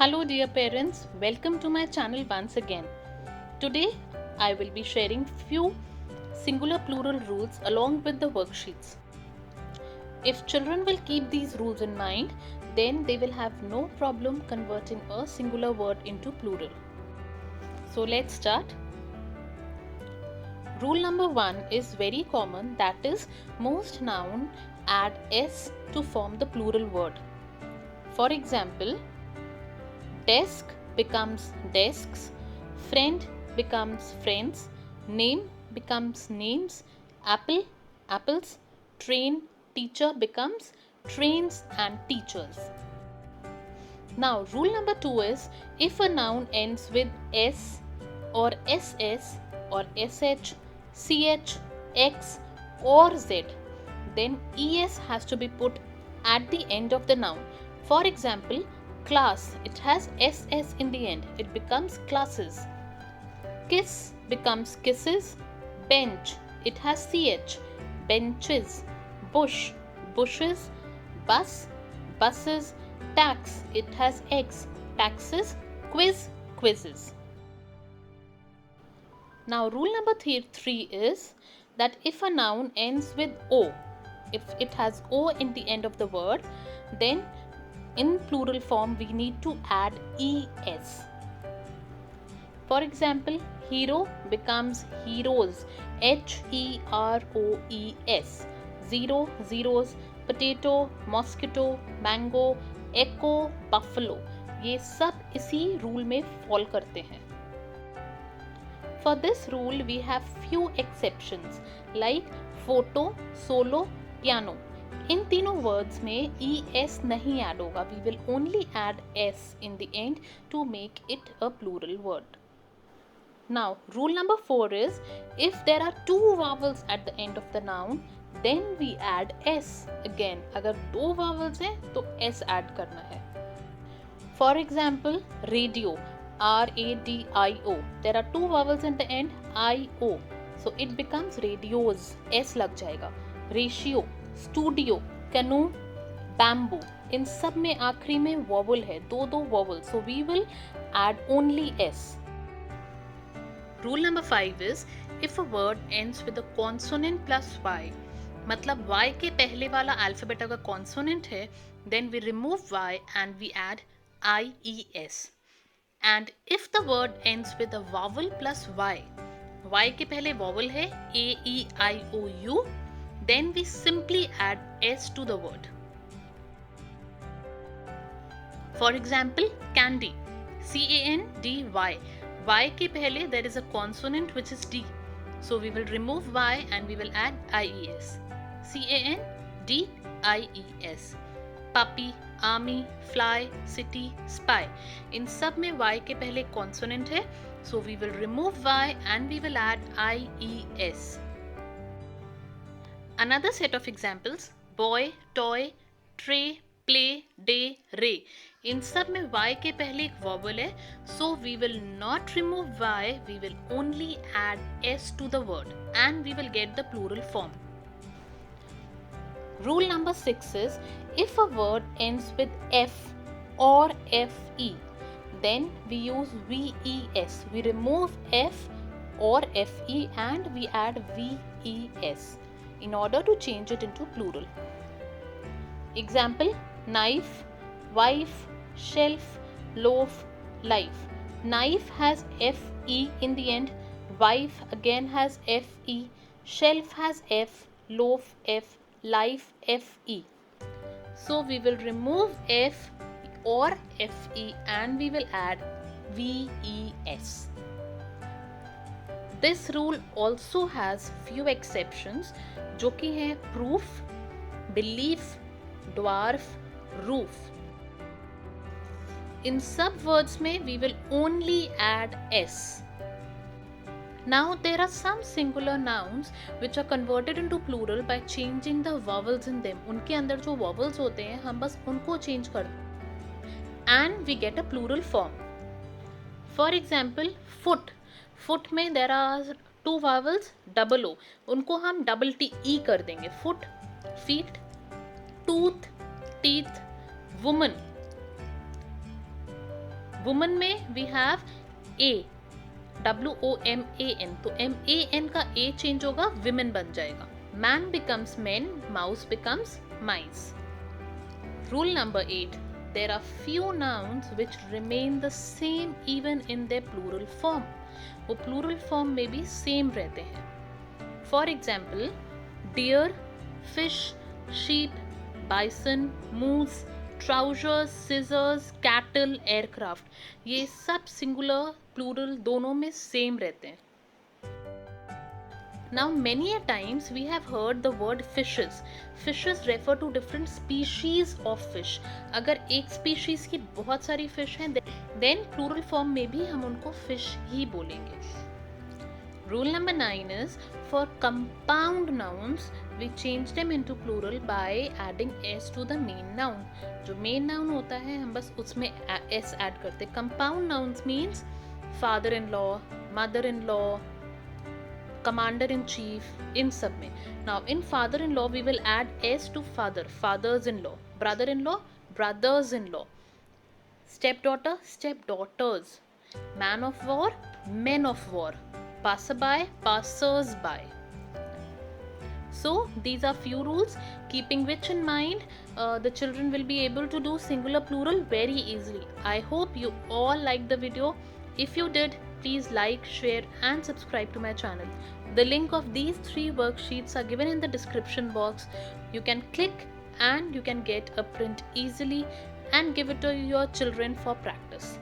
Hello dear parents, welcome to my channel once again. Today I will be sharing few singular plural rules along with the worksheets. If children will keep these rules in mind, then they will have no problem converting a singular word into plural. So let's start. Rule number 1 is very common, that is, most noun add s to form the plural word. For example, desk becomes desks, friend becomes friends, name becomes names, apple apples, train teacher becomes trains and teachers. Now rule number 2 is if a noun ends with s or ss or sh, ch, x or z, then es has to be put at the end of the noun. For example, class, it has ss in the end, it becomes classes. Kiss becomes kisses. Bench, it has ch, benches. Bush, bushes. Bus, buses. Tax, it has x, taxes. Quiz, quizzes. Now rule number 3 is that if a noun ends with o, if it has o in the end of the word, then in plural form we need to add es. For example, hero becomes heroes, heroes. Zero, zeros. Potato, mosquito, mango, echo, buffalo, ये सब इसी rule में fall करते हैं. For this rule we have few exceptions like photo, solo, piano. इन तीनों words में es नहीं add होगा. We will only add s in the end to make it a plural word. Now rule number 4 is if there are two vowels at the end of the noun, then we add s again. अगर दो vowels हैं तो s add करना है. For example, radio, radio. There are two vowels in the end, io. So it becomes radios, s लग जाएगा. Ratio, studio, canoe, bamboo. इन सब में आखिरी में vowel है, दो vowel. So we will add only s. Rule number 5 is if a word ends with a consonant plus y, मतलब y के पहले वाला अल्फाबेट अगर consonant है, then we remove y and we add ies. And if the word ends with a vowel plus y के पहले vowel है a, e, I, o, u, then we simply add s to the word. For example, candy, candy. Y के पहले there is a consonant which is d, so we will remove y and we will add ies. candies. Puppy, army, fly, city, spy. इन सब में y के पहले consonant है, so we will remove y and we will add ies. Another set of examples: boy, toy, tray, play, day, ray. इन सब में y के पहले एक vowel है, so we will not remove y, we will only add s to the word and we will get the plural form. Rule number 6 is if a word ends with f or fe, then we use ves. We remove f or fe and we add ves in order to change it into plural. Example: knife, wife, shelf, loaf, life. Knife has fe in the end, wife again has fe, shelf has f, loaf f, life fe. So we will remove f or fe and we will add ves. This rule also has few exceptions जो कि हैं proof, belief, dwarf, roof. In sub words में we will only add s. Now there are some singular nouns which are converted into plural by changing the vowels in them. उनके अंदर जो vowels होते हैं हम बस उनको change कर दें and we get a plural form. For example, foot. Foot में there are two vowels, double o. उनको हम double t e कर देंगे. Foot, feet, tooth, teeth, woman. Woman में वी हैव ए, WOMAN, तो MAN का A चेंज होगा, women बन जाएगा. Man becomes main, mouse becomes mice. Rule number 8, there are few nouns which remain the same even in their plural form. वो plural form में भी same रहते हैं. For example, deer, fish, sheep, bison, moose, trousers, scissors, cattle, aircraft, ये सब singular plural दोनों में same रहते हैं. Now many a times we have heard the word fishes. Fishes refer to different species of fish. अगर एक species की बहुत सारी fish हैं, then plural form में भी हम उनको fish ही बोलेंगे. Rule number 9 is, for compound nouns we change them into plural by adding s to the main noun. जो main noun होता है हम बस उसमें s add करते. Compound nouns means father-in-law, mother-in-law, commander-in-chief, इन सब में. Now in father-in-law we will add s to father, fathers-in-law, brother-in-law, brothers-in-law, stepdaughter, stepdaughters, man of war, men of war, passerby, passers-by. So these are few rules, keeping which in mind the children will be able to do singular plural very easily. I hope you all liked the video. If you did, please like, share and subscribe to my channel. The link of these 3 worksheets are given in the description box. You can click and you can get a print easily and give it to your children for practice.